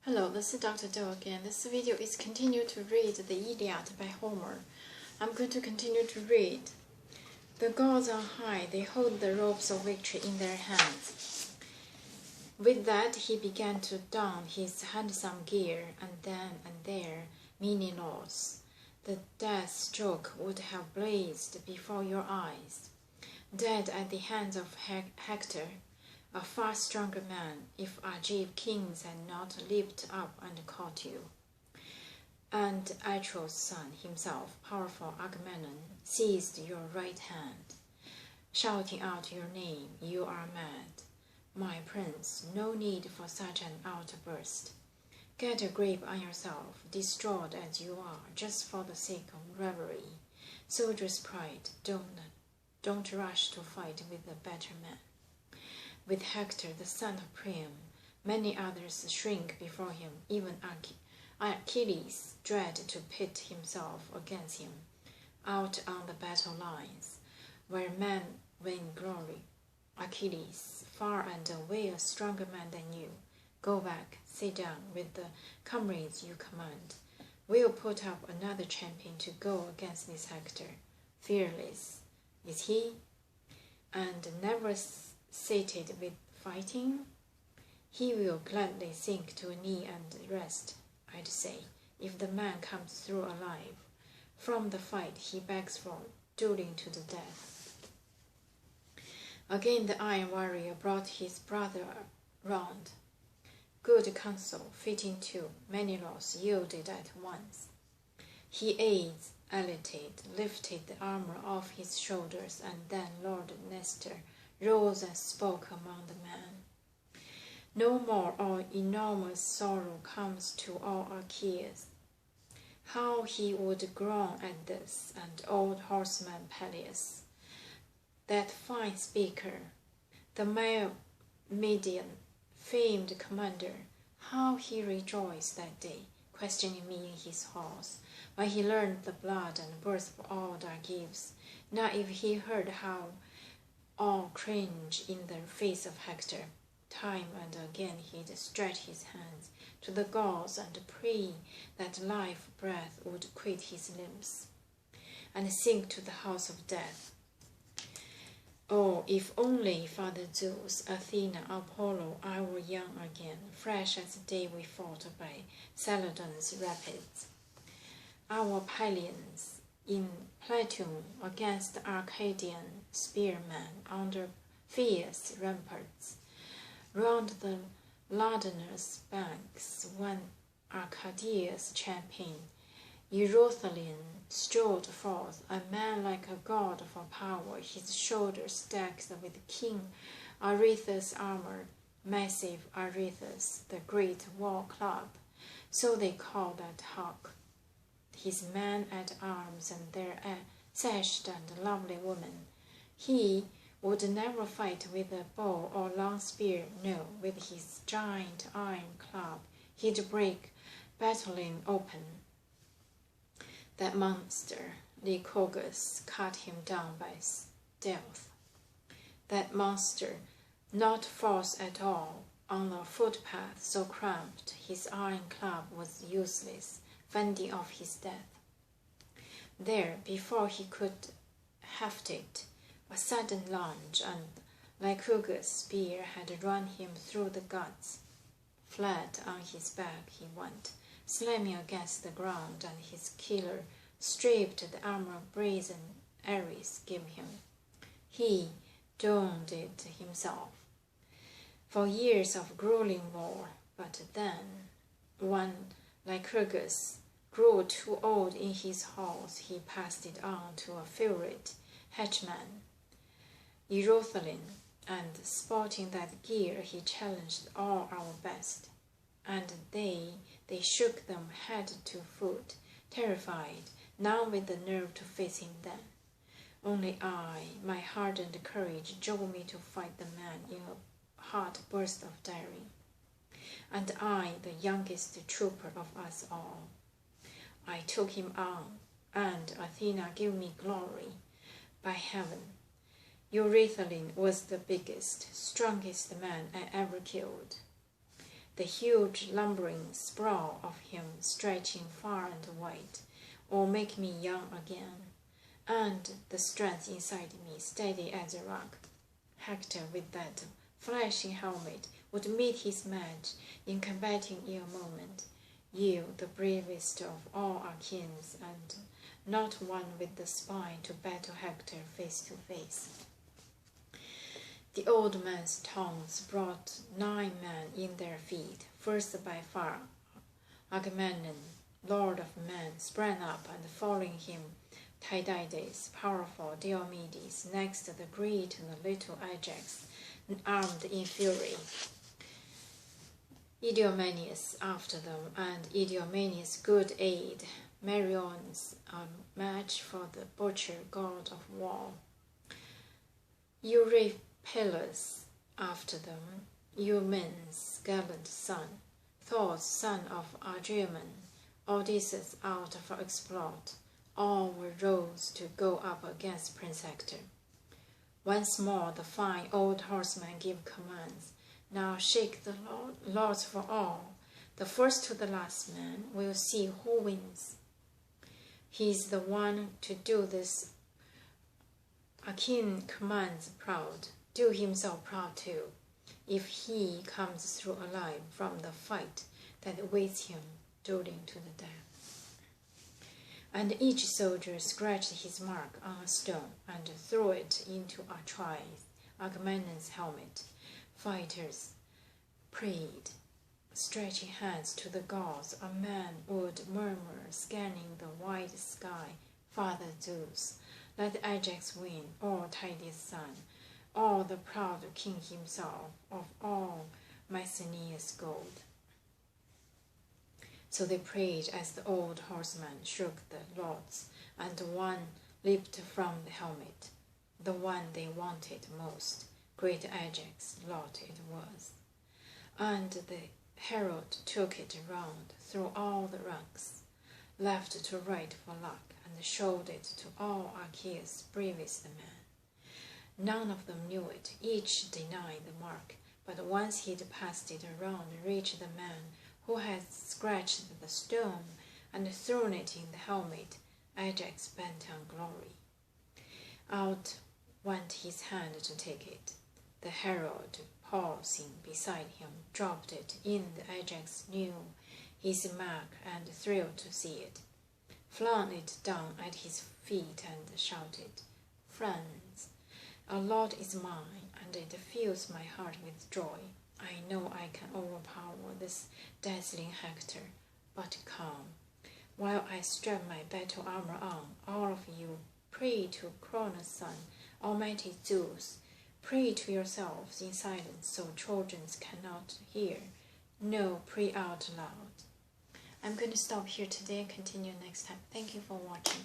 Hello, this is Dr. Do again. This video is continue to read the Iliad by Homer. I'm going to continue to read. The gods on high, they hold the ropes of victory in their hands. With that, he began to don his handsome gear, and then and there, Menelaus, the death stroke would have blazed before your eyes. Dead at the hands of Hector, a far stronger man, if Argive kings had not leaped up and caught you. And Atreus' son himself, powerful Agamemnon, seized your right hand, shouting out your name, "You are mad. My prince, no need for such an outburst. Get a grip on yourself, distraught as you are, just for the sake of revelry. Soldier's pride, don't rush to fight with the better man." With Hector, the son of Priam, many others shrink before him. Even Achilles dread to pit himself against him, out on the battle lines, where men win glory. Achilles, far and away a stronger man than you. Go back, sit down with the comrades you command. We'll put up another champion to go against this Hector. Fearless is he, and never sated with fighting. He will gladly sink to a knee and rest, I'd say, if the man comes through alive. From the fight he begs for, dueling to the death. Again the Iron Warrior brought his brother round. Good counsel, fitting too. Menelaus yielded at once. He aids, elated, lifted the armor off his shoulders, and then Lord Nestor rose and spoke among the men. No more all enormous sorrow comes to all Achaeans. How he would groan at this, and old horseman Peleus, that fine speaker, the Median famed commander, how he rejoiced that day, questioning me in his halls, when he learned the blood and birth of all the Argives. Now if he heard how all cringe in the face of Hector, time and again he'd stretch his hands to the gods and pray that life breath would quit his limbs, and sink to the house of death. Oh, if only Father Zeus, Athena, Apollo, I were young again, fresh as the day we fought by Celadon's rapids. Our Pylians in platoon against the Arcadian spearmen under fierce ramparts. Round the Ladanus banks, when Arcadia's champion Eurothalin strode forth, a man like a god for power, his shoulders stacked with King Arethu's armor, massive Arethus, the great war club, so they call that hawk. His men at arms and their sashed and lovely women. He would never fight with a bow or long spear, no, with his giant iron club he'd break battling open. That monster, Lycurgus, cut him down by stealth. That monster, not force at all, on a footpath so cramped his iron club was useless, fending off his death. There, before he could heft it, a sudden lunge, and Lycurgus' spear had run him through the guts. Flat on his back he went, slamming against the ground, and his killer stripped the armor brazen Ares gave him. He donned it himself. For years of grueling war, but then, when Lycurgus grew too old in his halls, he passed it on to a favorite henchman, Eurothalin, and sporting that gear he challenged all our best, and they shook them head to foot, terrified, none with the nerve to face him then. Only I, my hardened courage drove me to fight the man in a hot burst of daring, and I, the youngest trooper of us all. I took him on, and Athena gave me glory. By heaven, Eurothalin was the biggest, strongest man I ever killed. the huge lumbering sprawl of him stretching far and wide, or make me young again, and the strength inside me steady as a rock. Hector, with that flashing helmet, would meet his match in combating in a moment. You, the bravest of all Achaeans, and not one with the spine to battle Hector face to face. The old man's taunts brought 9 men in their feet. First by far, Agamemnon, lord of men, sprang up, and following him, Tydides, powerful Diomedes, next the great and the little Ajax, armed in fury. Idomeneus after them, and Idomeneus' good aid, Merion's a match for the butcher god of war. Eurypylus after them, Eumen's gallant son, Thor's son of Argemon, Odysseus out for exploit. All were rose to go up against Prince Hector. Once more the fine old horseman gave commands. Now shake the lords for all. The first to the last man, we'll see who wins. He's the one to do this. Achaean commands proud. Do himself proud too, if he comes through alive from the fight that awaits him dueling to the death. And each soldier scratched his mark on a stone and threw it into Agamemnon's helmet. Fighters prayed, stretching hands to the gods. A man would murmur, scanning the wide sky, Father Zeus, let Ajax win, or Tydeus' son, or the proud king himself, of all Mycenaeus' gold. So they prayed as the old horseman shook the lords, and one leaped from the helmet, the one they wanted most. Great Ajax, lot it was. And the herald took it round through all the ranks, left to right for luck, and showed it to all Achaea's bravest men. None of them knew it, each denied the mark, but once he'd passed it around, reached the man who had scratched the stone and thrown it in the helmet, Ajax bent on glory. Out went his hand to take it. The herald, pausing beside him, dropped it in. The Ajax knew his mark and thrilled to see it, flung it down at his feet and shouted, Friends, a lot is mine, and it fills my heart with joy. I know I can overpower this dazzling Hector, but come, while I strap my battle armor on, all of you pray to Cronus' son, almighty Zeus. Pray to yourselves in silence so Trojans cannot hear. No, pray out loud. I'm going to stop here today and continue next time. Thank you for watching.